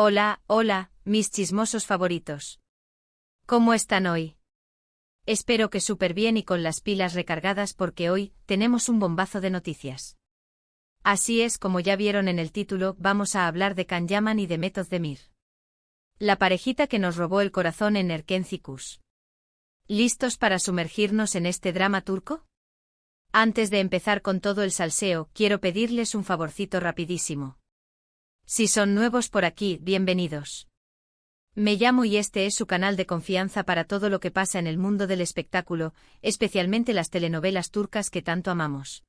Hola, hola, mis chismosos favoritos. ¿Cómo están hoy? Espero que súper bien y con las pilas recargadas porque hoy tenemos un bombazo de noticias. Así es, como ya vieron en el título, vamos a hablar de Can Yaman y de Method Demir. La parejita que nos robó el corazón en Erkenci Kuş. ¿Listos para sumergirnos en este drama turco? Antes de empezar con todo el salseo, quiero pedirles un favorcito rapidísimo. Si son nuevos por aquí, bienvenidos. Me llamo y este es su canal de confianza para todo lo que pasa en el mundo del espectáculo, especialmente las telenovelas turcas que tanto amamos.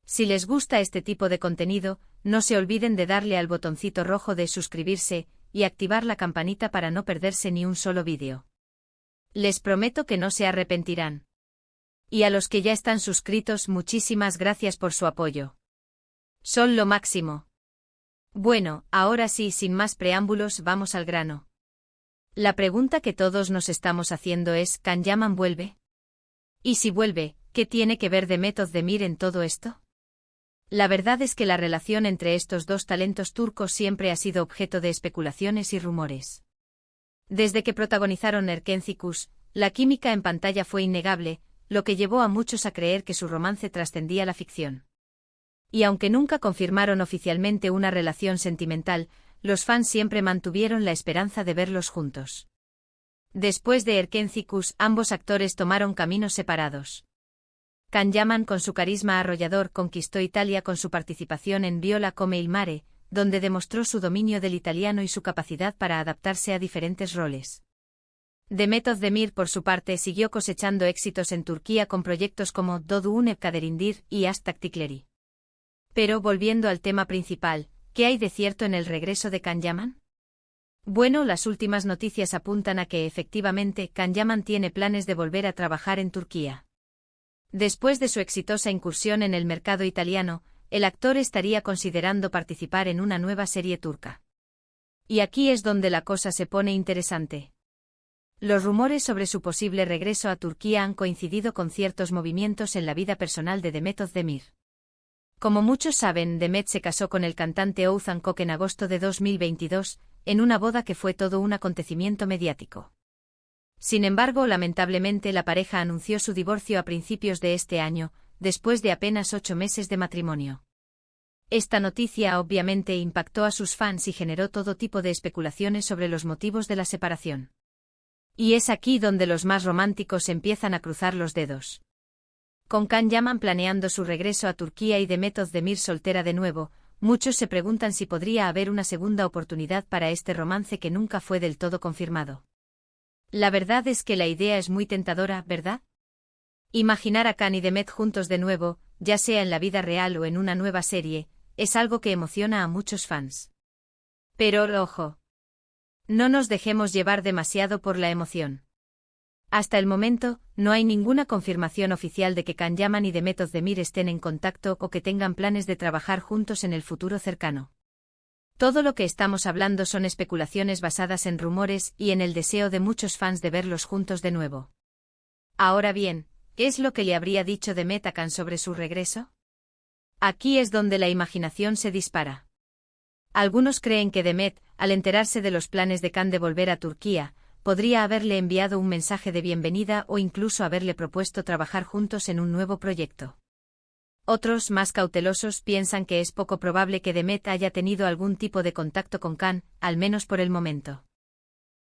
Si les gusta este tipo de contenido, no se olviden de darle al botoncito rojo de suscribirse y activar la campanita para no perderse ni un solo vídeo. Les prometo que no se arrepentirán. Y a los que ya están suscritos, muchísimas gracias por su apoyo. Son lo máximo. Bueno, ahora sí, sin más preámbulos, vamos al grano. La pregunta que todos nos estamos haciendo es, ¿Can Yaman vuelve? Y si vuelve, ¿qué tiene que ver Method Demir en todo esto? La verdad es que la relación entre estos dos talentos turcos siempre ha sido objeto de especulaciones y rumores. Desde que protagonizaron Erkenci Kuş, la química en pantalla fue innegable, lo que llevó a muchos a creer que su romance trascendía la ficción. Y aunque nunca confirmaron oficialmente una relación sentimental, los fans siempre mantuvieron la esperanza de verlos juntos. Después de Erkenci Kuş, ambos actores tomaron caminos separados. Can Yaman, con su carisma arrollador, conquistó Italia con su participación en Viola come il mare, donde demostró su dominio del italiano y su capacidad para adaptarse a diferentes roles. Method Demir, por su parte, siguió cosechando éxitos en Turquía con proyectos como Doğduğun Kaderindir y Aşk Taktikleri. Pero volviendo al tema principal, ¿qué hay de cierto en el regreso de Can Yaman? Bueno, las últimas noticias apuntan a que efectivamente Can Yaman tiene planes de volver a trabajar en Turquía. Después de su exitosa incursión en el mercado italiano, el actor estaría considerando participar en una nueva serie turca. Y aquí es donde la cosa se pone interesante. Los rumores sobre su posible regreso a Turquía han coincidido con ciertos movimientos en la vida personal de Method Demir. Como muchos saben, Demet se casó con el cantante Oğuzhan Koç en agosto de 2022, en una boda que fue todo un acontecimiento mediático. Sin embargo, lamentablemente la pareja anunció su divorcio a principios de este año, después de apenas 8 meses de matrimonio. Esta noticia obviamente impactó a sus fans y generó todo tipo de especulaciones sobre los motivos de la separación. Y es aquí donde los más románticos empiezan a cruzar los dedos. Con Can Yaman planeando su regreso a Turquía y Method Demir soltera de nuevo, muchos se preguntan si podría haber una segunda oportunidad para este romance que nunca fue del todo confirmado. La verdad es que la idea es muy tentadora, ¿verdad? Imaginar a Can y Demet juntos de nuevo, ya sea en la vida real o en una nueva serie, es algo que emociona a muchos fans. Pero, ojo, no nos dejemos llevar demasiado por la emoción. Hasta el momento, no hay ninguna confirmación oficial de que Can Yaman y Method Demir estén en contacto o que tengan planes de trabajar juntos en el futuro cercano. Todo lo que estamos hablando son especulaciones basadas en rumores y en el deseo de muchos fans de verlos juntos de nuevo. Ahora bien, ¿qué es lo que le habría dicho Demet a Can sobre su regreso? Aquí es donde la imaginación se dispara. Algunos creen que Demet, al enterarse de los planes de Can de volver a Turquía, podría haberle enviado un mensaje de bienvenida o incluso haberle propuesto trabajar juntos en un nuevo proyecto. Otros, más cautelosos, piensan que es poco probable que Demet haya tenido algún tipo de contacto con Can, al menos por el momento.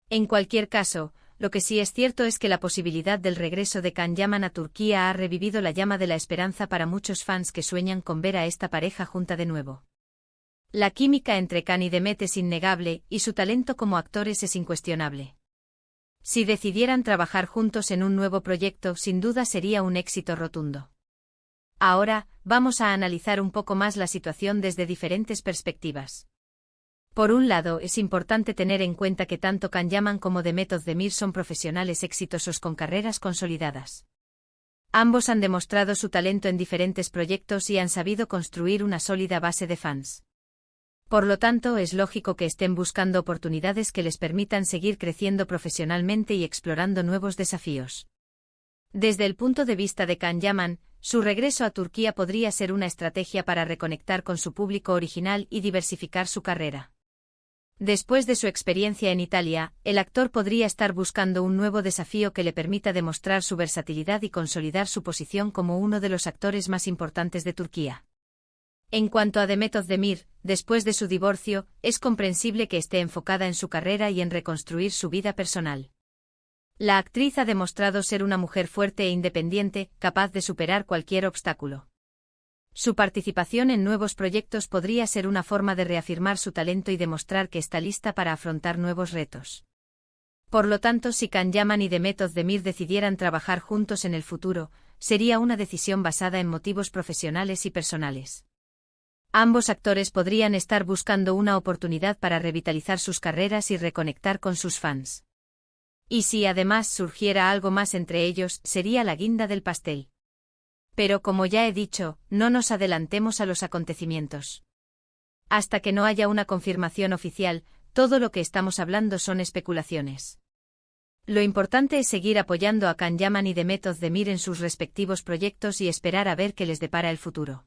En cualquier caso, lo que sí es cierto es que la posibilidad del regreso de Can Yaman a Turquía ha revivido la llama de la esperanza para muchos fans que sueñan con ver a esta pareja junta de nuevo. La química entre Can y Demet es innegable y su talento como actores es incuestionable. Si decidieran trabajar juntos en un nuevo proyecto, sin duda sería un éxito rotundo. Ahora, vamos a analizar un poco más la situación desde diferentes perspectivas. Por un lado, es importante tener en cuenta que tanto Can Yaman como Method Demir son profesionales exitosos con carreras consolidadas. Ambos han demostrado su talento en diferentes proyectos y han sabido construir una sólida base de fans. Por lo tanto, es lógico que estén buscando oportunidades que les permitan seguir creciendo profesionalmente y explorando nuevos desafíos. Desde el punto de vista de Can Yaman, su regreso a Turquía podría ser una estrategia para reconectar con su público original y diversificar su carrera. Después de su experiencia en Italia, el actor podría estar buscando un nuevo desafío que le permita demostrar su versatilidad y consolidar su posición como uno de los actores más importantes de Turquía. En cuanto a Demet Özdemir, después de su divorcio, es comprensible que esté enfocada en su carrera y en reconstruir su vida personal. La actriz ha demostrado ser una mujer fuerte e independiente, capaz de superar cualquier obstáculo. Su participación en nuevos proyectos podría ser una forma de reafirmar su talento y demostrar que está lista para afrontar nuevos retos. Por lo tanto, si Can Yaman y Demet Özdemir decidieran trabajar juntos en el futuro, sería una decisión basada en motivos profesionales y personales. Ambos actores podrían estar buscando una oportunidad para revitalizar sus carreras y reconectar con sus fans. Y si además surgiera algo más entre ellos, sería la guinda del pastel. Pero como ya he dicho, no nos adelantemos a los acontecimientos. Hasta que no haya una confirmación oficial, todo lo que estamos hablando son especulaciones. Lo importante es seguir apoyando a Can Yaman y Demet Özdemir en sus respectivos proyectos y esperar a ver qué les depara el futuro.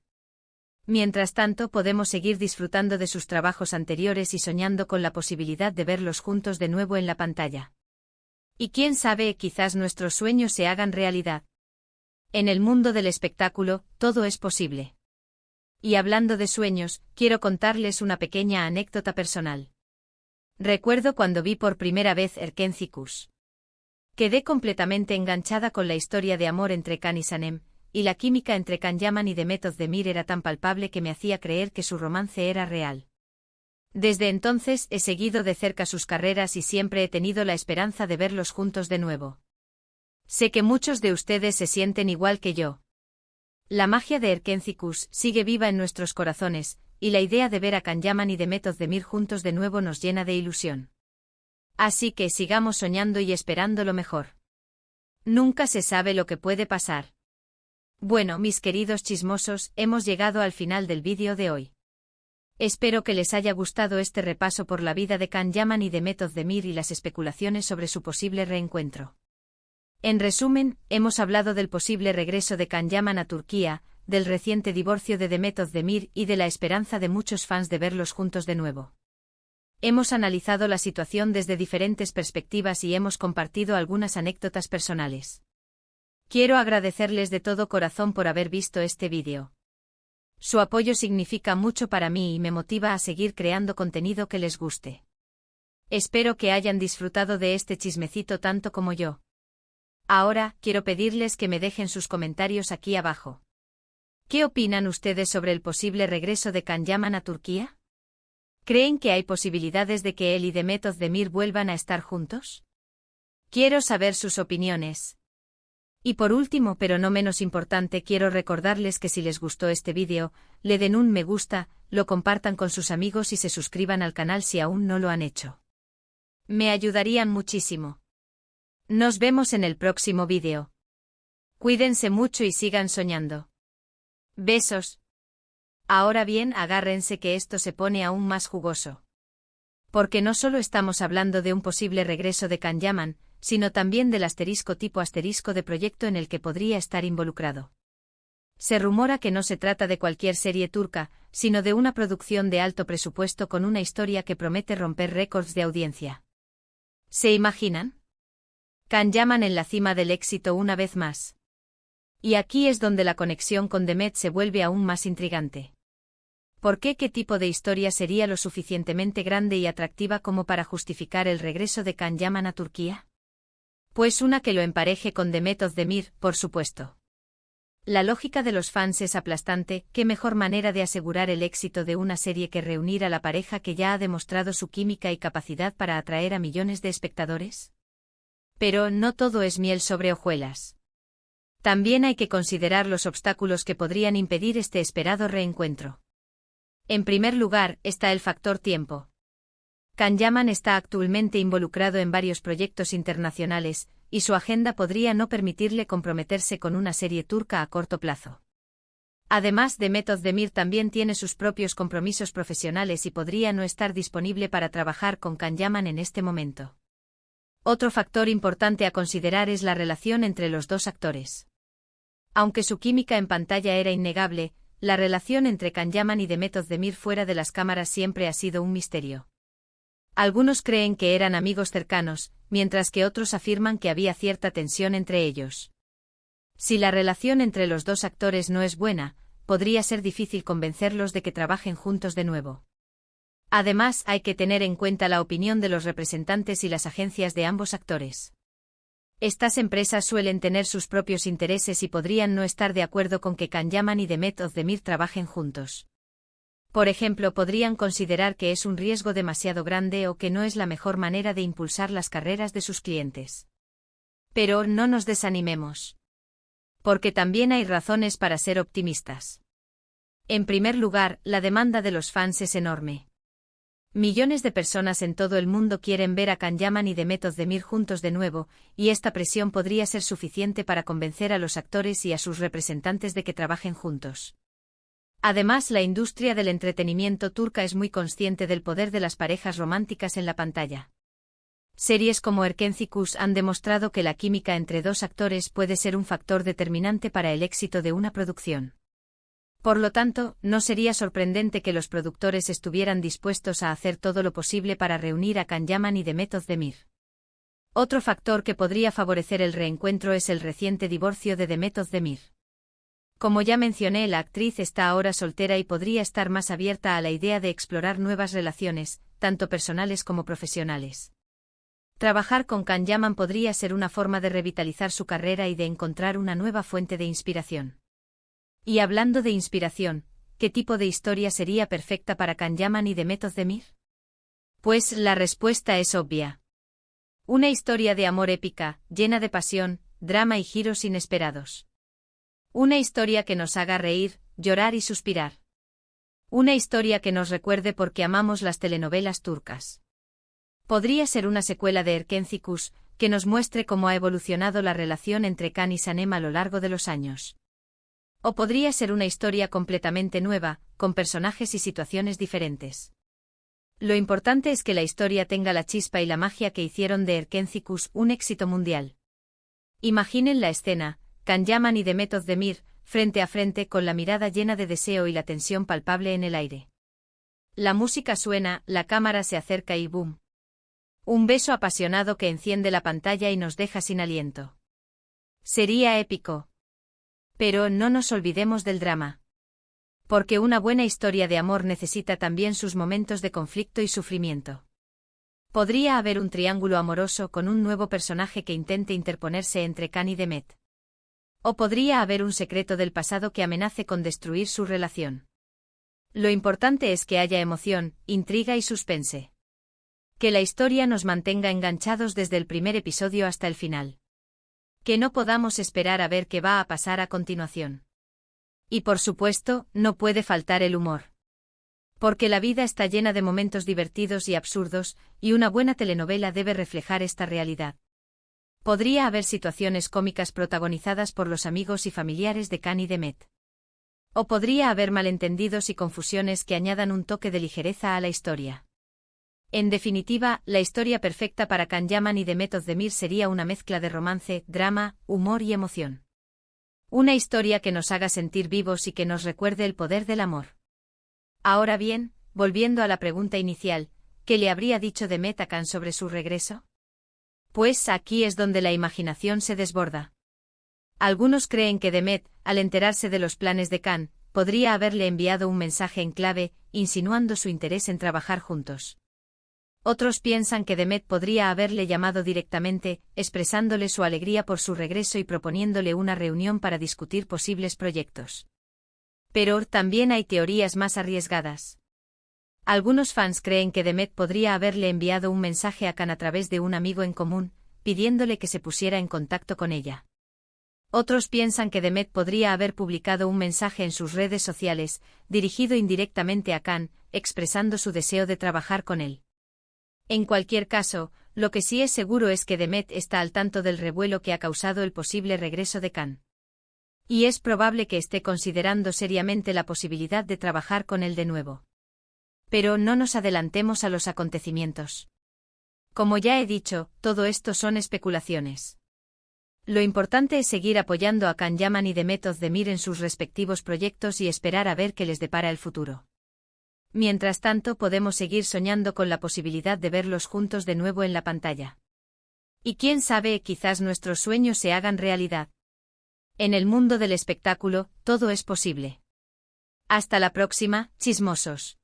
Mientras tanto, podemos seguir disfrutando de sus trabajos anteriores y soñando con la posibilidad de verlos juntos de nuevo en la pantalla. Y quién sabe, quizás nuestros sueños se hagan realidad. En el mundo del espectáculo, todo es posible. Y hablando de sueños, quiero contarles una pequeña anécdota personal. Recuerdo cuando vi por primera vez Erkenci Kuş. Quedé completamente enganchada con la historia de amor entre Can y Sanem, y la química entre Can Yaman y Demet Özdemir era tan palpable que me hacía creer que su romance era real. Desde entonces he seguido de cerca sus carreras y siempre he tenido la esperanza de verlos juntos de nuevo. Sé que muchos de ustedes se sienten igual que yo. La magia de Erkenci Kuş sigue viva en nuestros corazones, y la idea de ver a Can Yaman y Demet Özdemir juntos de nuevo nos llena de ilusión. Así que sigamos soñando y esperando lo mejor. Nunca se sabe lo que puede pasar. Bueno, mis queridos chismosos, hemos llegado al final del vídeo de hoy. Espero que les haya gustado este repaso por la vida de Can Yaman y Demet Özdemir y las especulaciones sobre su posible reencuentro. En resumen, hemos hablado del posible regreso de Can Yaman a Turquía, del reciente divorcio de Demet Özdemir y de la esperanza de muchos fans de verlos juntos de nuevo. Hemos analizado la situación desde diferentes perspectivas y hemos compartido algunas anécdotas personales. Quiero agradecerles de todo corazón por haber visto este vídeo. Su apoyo significa mucho para mí y me motiva a seguir creando contenido que les guste. Espero que hayan disfrutado de este chismecito tanto como yo. Ahora, quiero pedirles que me dejen sus comentarios aquí abajo. ¿Qué opinan ustedes sobre el posible regreso de Can Yaman a Turquía? ¿Creen que hay posibilidades de que él y Demet Özdemir vuelvan a estar juntos? Quiero saber sus opiniones. Y por último, pero no menos importante, quiero recordarles que si les gustó este vídeo, le den un me gusta, lo compartan con sus amigos y se suscriban al canal si aún no lo han hecho. Me ayudarían muchísimo. Nos vemos en el próximo vídeo. Cuídense mucho y sigan soñando. Besos. Ahora bien, agárrense que esto se pone aún más jugoso. Porque no solo estamos hablando de un posible regreso de Can Yaman, sino también del tipo asterisco de proyecto en el que podría estar involucrado. Se rumora que no se trata de cualquier serie turca, sino de una producción de alto presupuesto con una historia que promete romper récords de audiencia. ¿Se imaginan? Can Yaman en la cima del éxito una vez más. Y aquí es donde la conexión con Demet se vuelve aún más intrigante. ¿Por qué? ¿Qué tipo de historia sería lo suficientemente grande y atractiva como para justificar el regreso de Can Yaman a Turquía? Pues una que lo empareje con Demet Özdemir, por supuesto. La lógica de los fans es aplastante. ¿Qué mejor manera de asegurar el éxito de una serie que reunir a la pareja que ya ha demostrado su química y capacidad para atraer a millones de espectadores? Pero no todo es miel sobre hojuelas. También hay que considerar los obstáculos que podrían impedir este esperado reencuentro. En primer lugar, está el factor tiempo. Can Yaman está actualmente involucrado en varios proyectos internacionales, y su agenda podría no permitirle comprometerse con una serie turca a corto plazo. Además, Demet Özdemir también tiene sus propios compromisos profesionales y podría no estar disponible para trabajar con Can Yaman en este momento. Otro factor importante a considerar es la relación entre los dos actores. Aunque su química en pantalla era innegable, la relación entre Can Yaman y Demet Özdemir fuera de las cámaras siempre ha sido un misterio. Algunos creen que eran amigos cercanos, mientras que otros afirman que había cierta tensión entre ellos. Si la relación entre los dos actores no es buena, podría ser difícil convencerlos de que trabajen juntos de nuevo. Además, hay que tener en cuenta la opinión de los representantes y las agencias de ambos actores. Estas empresas suelen tener sus propios intereses y podrían no estar de acuerdo con que Can Yaman y Demet Özdemir trabajen juntos. Por ejemplo, podrían considerar que es un riesgo demasiado grande o que no es la mejor manera de impulsar las carreras de sus clientes. Pero no nos desanimemos. Porque también hay razones para ser optimistas. En primer lugar, la demanda de los fans es enorme. Millones de personas en todo el mundo quieren ver a Can Yaman y Demet Özdemir juntos de nuevo, y esta presión podría ser suficiente para convencer a los actores y a sus representantes de que trabajen juntos. Además, la industria del entretenimiento turca es muy consciente del poder de las parejas románticas en la pantalla. Series como Erkenci han demostrado que la química entre dos actores puede ser un factor determinante para el éxito de una producción. Por lo tanto, no sería sorprendente que los productores estuvieran dispuestos a hacer todo lo posible para reunir a Can Yaman y Demet Özdemir. Otro factor que podría favorecer el reencuentro es el reciente divorcio de Demet Özdemir. Como ya mencioné, la actriz está ahora soltera y podría estar más abierta a la idea de explorar nuevas relaciones, tanto personales como profesionales. Trabajar con Can Yaman podría ser una forma de revitalizar su carrera y de encontrar una nueva fuente de inspiración. Y hablando de inspiración, ¿qué tipo de historia sería perfecta para Can Yaman y Demet Özdemir? Pues la respuesta es obvia. Una historia de amor épica, llena de pasión, drama y giros inesperados. Una historia que nos haga reír, llorar y suspirar. Una historia que nos recuerde por qué amamos las telenovelas turcas. Podría ser una secuela de Erkenci, que nos muestre cómo ha evolucionado la relación entre Can y Sanem a lo largo de los años. O podría ser una historia completamente nueva, con personajes y situaciones diferentes. Lo importante es que la historia tenga la chispa y la magia que hicieron de Erkenci un éxito mundial. Imaginen la escena, Can Yaman y Demet Özdemir, frente a frente con la mirada llena de deseo y la tensión palpable en el aire. La música suena, la cámara se acerca y ¡boom! Un beso apasionado que enciende la pantalla y nos deja sin aliento. Sería épico. Pero no nos olvidemos del drama. Porque una buena historia de amor necesita también sus momentos de conflicto y sufrimiento. Podría haber un triángulo amoroso con un nuevo personaje que intente interponerse entre Can y Demet. O podría haber un secreto del pasado que amenace con destruir su relación. Lo importante es que haya emoción, intriga y suspense. Que la historia nos mantenga enganchados desde el primer episodio hasta el final. Que no podamos esperar a ver qué va a pasar a continuación. Y por supuesto, no puede faltar el humor. Porque la vida está llena de momentos divertidos y absurdos, y una buena telenovela debe reflejar esta realidad. Podría haber situaciones cómicas protagonizadas por los amigos y familiares de Can y Demet. O podría haber malentendidos y confusiones que añadan un toque de ligereza a la historia. En definitiva, la historia perfecta para Can Yaman y Demet Özdemir sería una mezcla de romance, drama, humor y emoción. Una historia que nos haga sentir vivos y que nos recuerde el poder del amor. Ahora bien, volviendo a la pregunta inicial, ¿qué le habría dicho Demet a Can sobre su regreso? Pues aquí es donde la imaginación se desborda. Algunos creen que Demet, al enterarse de los planes de Can, podría haberle enviado un mensaje en clave, insinuando su interés en trabajar juntos. Otros piensan que Demet podría haberle llamado directamente, expresándole su alegría por su regreso y proponiéndole una reunión para discutir posibles proyectos. Pero también hay teorías más arriesgadas. Algunos fans creen que Demet podría haberle enviado un mensaje a Can a través de un amigo en común, pidiéndole que se pusiera en contacto con ella. Otros piensan que Demet podría haber publicado un mensaje en sus redes sociales, dirigido indirectamente a Can, expresando su deseo de trabajar con él. En cualquier caso, lo que sí es seguro es que Demet está al tanto del revuelo que ha causado el posible regreso de Can. Y es probable que esté considerando seriamente la posibilidad de trabajar con él de nuevo. Pero no nos adelantemos a los acontecimientos. Como ya he dicho, todo esto son especulaciones. Lo importante es seguir apoyando a Can Yaman y Demet Özdemir en sus respectivos proyectos y esperar a ver qué les depara el futuro. Mientras tanto podemos seguir soñando con la posibilidad de verlos juntos de nuevo en la pantalla. Y quién sabe, quizás nuestros sueños se hagan realidad. En el mundo del espectáculo, todo es posible. Hasta la próxima, chismosos.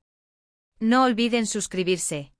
No olviden suscribirse.